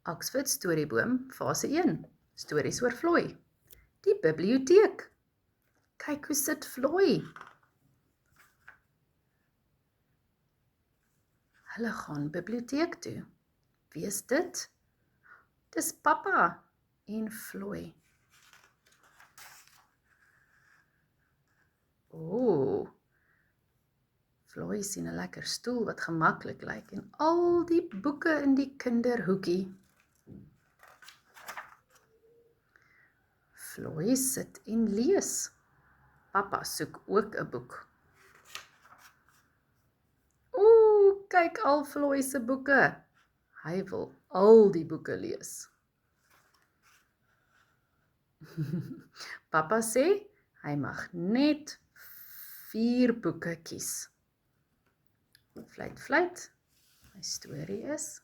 Oxford Storieboom, fase 1, stories oor Floy. Die biblioteek. Kyk hoe sit Floy. Hulle gaan biblioteek toe. Wie is dit? Dis Pappa en Floy. Ooh, Floy sien 'n lekker stoel wat gemaklik lyk en al die boeke in die kinderhoekie. Floy sit en lees. Pappa soek ook 'n boek. Ooh, kyk al Floy se boeke. Hy wil al die boeke lees. Pappa sê hy mag net 4 boeke kies. Fluit, fluit. My storie is